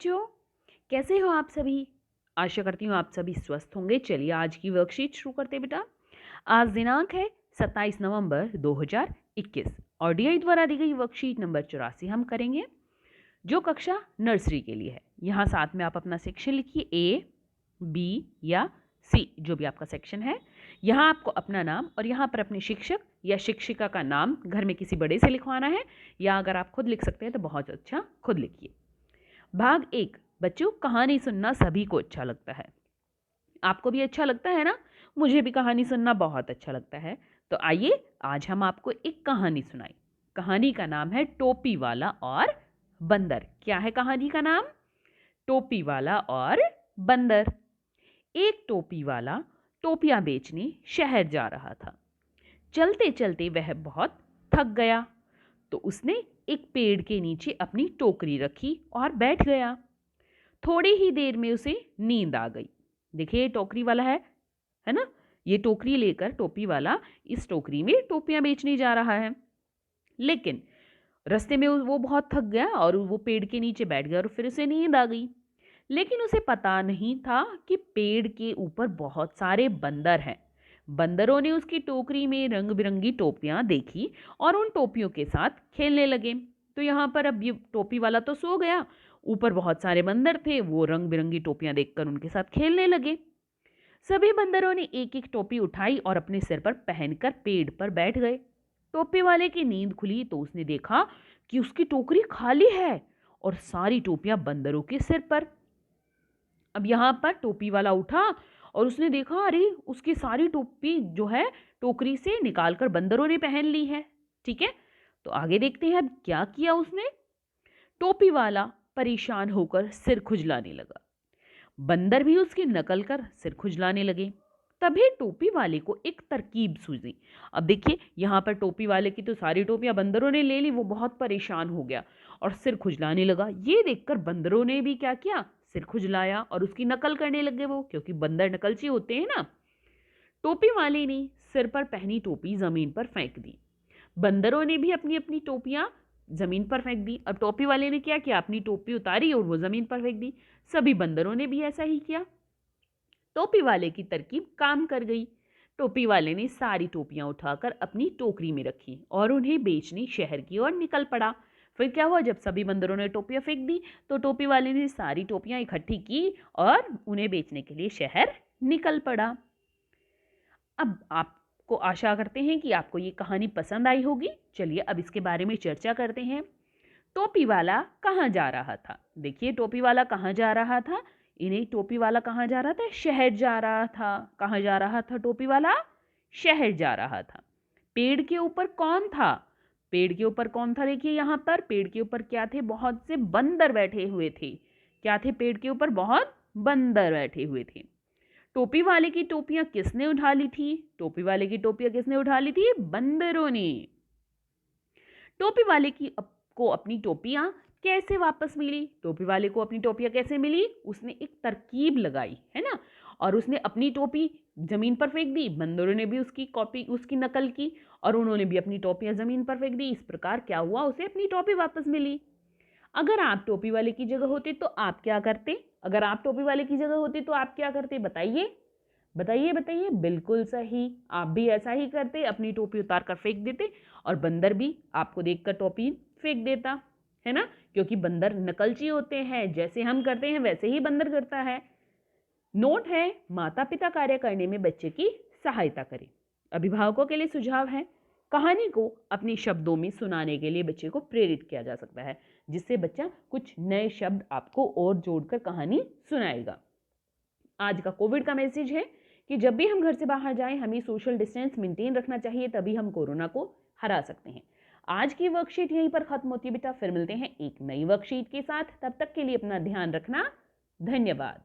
बच्चों, कैसे हो आप सभी? आशा करती हूँ आप सभी स्वस्थ होंगे। चलिए आज की वर्कशीट शुरू करते हैं बेटा। आज दिनांक है 27 नवंबर 2021 और डीआई द्वारा दी गई वर्कशीट नंबर 84 हम करेंगे, जो कक्षा नर्सरी के लिए है। यहाँ साथ में आप अपना सेक्शन लिखिए, ए, बी या सी, जो भी आपका सेक्शन है। यहाँ आपको अपना नाम और यहाँ पर अपने शिक्षक या शिक्षिका का नाम घर में किसी बड़े से लिखवाना है, या अगर आप खुद लिख सकते हैं तो बहुत अच्छा, खुद लिखिए। भाग 1। बच्चों, कहानी सुनना सभी को अच्छा लगता है। आपको भी अच्छा लगता है ना? मुझे भी कहानी सुनना बहुत अच्छा लगता है। तो आइए आज हम आपको एक कहानी सुनाएं। कहानी का नाम है टोपी वाला और बंदर। क्या है कहानी का नाम? टोपी वाला और बंदर। एक टोपी वाला टोपियां बेचने शहर जा रहा था। चलते चलते वह बहुत थक गया, तो उसने एक पेड़ के नीचे अपनी टोकरी रखी और बैठ गया। थोड़ी ही देर में उसे नींद आ गई। देखिए, टोकरी वाला है ना? ये टोकरी लेकर टोपी वाला इस टोकरी में टोपियां बेचने जा रहा है। लेकिन रास्ते में वो बहुत थक गया और वो पेड़ के नीचे बैठ गया और फिर उसे नींद आ गई। लेकिन उसे पता नहीं था कि पेड़ के ऊपर बहुत सारे बंदर हैं। बंदरों ने उसकी टोकरी में रंग बिरंगी टोपियां देखी और उन टोपियों के साथ खेलने लगे। तो यहाँ पर अब ये टोपी वाला तो सो गया, ऊपर बहुत सारे बंदर थे, वो रंग बिरंगी टोपियां देखकर उनके साथ खेलने लगे। सभी बंदरों ने एक एक टोपी उठाई और अपने सिर पर पहनकर पेड़ पर बैठ गए। टोपी वाले की नींद खुली तो उसने देखा कि उसकी टोकरी खाली है और सारी टोपियां बंदरों के सिर पर। अब यहाँ पर टोपी वाला उठा और उसने देखा, अरे उसकी सारी टोपी जो है टोकरी से निकालकर बंदरों ने पहन ली है। ठीक है, तो आगे देखते हैं अब क्या किया उसने। टोपी वाला परेशान होकर सिर खुजलाने लगा। बंदर भी उसकी नकल कर सिर खुजलाने लगे। तभी टोपी वाले को एक तरकीब सूझी। अब देखिए, यहाँ पर टोपी वाले की तो सारी टोपियां बंदरों ने ले ली, वो बहुत परेशान हो गया और सिर खुजलाने लगा। ये देखकर बंदरों ने भी क्या किया, सिर खुजलाया और उसकी नकल करने लगे वो, क्योंकि बंदर नकलची होते हैं ना। टोपी वाले ने सिर पर पहनी टोपी जमीन पर फेंक दी। बंदरों ने भी अपनी अपनी टोपियां जमीन पर फेंक दी। अब टोपी वाले ने क्या किया, अपनी टोपी उतारी और वो जमीन पर फेंक दी। सभी बंदरों ने भी ऐसा ही किया। टोपी वाले की तरकीब काम कर गई। टोपी वाले ने सारी टोपियां उठाकर अपनी टोकरी में रखी और उन्हें बेचने शहर की ओर निकल पड़ा। फिर क्या हुआ, जब सभी बंदरों ने टोपियां फेंक दी तो टोपी वाले ने सारी टोपियां इकट्ठी की और उन्हें बेचने के लिए शहर निकल पड़ा। अब आपको आशा करते हैं कि आपको ये कहानी पसंद आई होगी। चलिए अब इसके बारे में चर्चा करते हैं। टोपी वाला कहाँ जा रहा था? देखिए, टोपी वाला कहाँ जा रहा था? इन्हें टोपी वाला कहाँ जा रहा था? शहर जा रहा था। कहाँ जा रहा था टोपी वाला? शहर जा रहा था। पेड़ के ऊपर कौन था? पेड़ के ऊपर कौन था? देखिए यहाँ पर पेड़ के ऊपर क्या थे, बहुत से बंदर बैठे हुए थे। क्या थे पेड़ के ऊपर? बहुत बंदर बैठे हुए थे। टोपी वाले की टोपियां किसने उठा ली थी? टोपी वाले की टोपियां किसने उठा ली थी? बंदरों ने। टोपी वाले को अपनी टोपियां कैसे वापस मिली? टोपी वाले को अपनी टोपियां कैसे मिली? उसने एक तरकीब लगाई, है ना, और उसने अपनी टोपी जमीन पर फेंक दी। बंदरों ने भी उसकी नकल की और उन्होंने भी अपनी टोपियां जमीन पर फेंक दी। इस प्रकार क्या हुआ, उसे अपनी टोपी वापस मिली। अगर आप टोपी वाले की जगह होते तो आप क्या करते? अगर आप टोपी वाले की जगह होते तो आप क्या करते? बताइए बताइए बताइए। बिल्कुल सही, आप भी ऐसा ही करते, अपनी टोपी उतार कर फेंक देते और बंदर भी आपको देखकर टोपी फेंक देता, है ना, क्योंकि बंदर नकलची होते हैं। जैसे हम करते हैं वैसे ही बंदर करता है। नोट है, माता पिता कार्य करने में बच्चे की सहायता करें। अभिभावकों के लिए सुझाव है, कहानी को अपने शब्दों में सुनाने के लिए बच्चे को प्रेरित किया जा सकता है, जिससे बच्चा कुछ नए शब्द आपको और जोड़कर कहानी सुनाएगा। आज का कोविड का मैसेज है कि जब भी हम घर से बाहर जाएं, हमें सोशल डिस्टेंस मेंटेन रखना चाहिए, तभी हम कोरोना को हरा सकते हैं। आज की वर्कशीट यहीं पर खत्म होती है बेटा। फिर मिलते हैं एक नई वर्कशीट के साथ। तब तक के लिए अपना ध्यान रखना। धन्यवाद।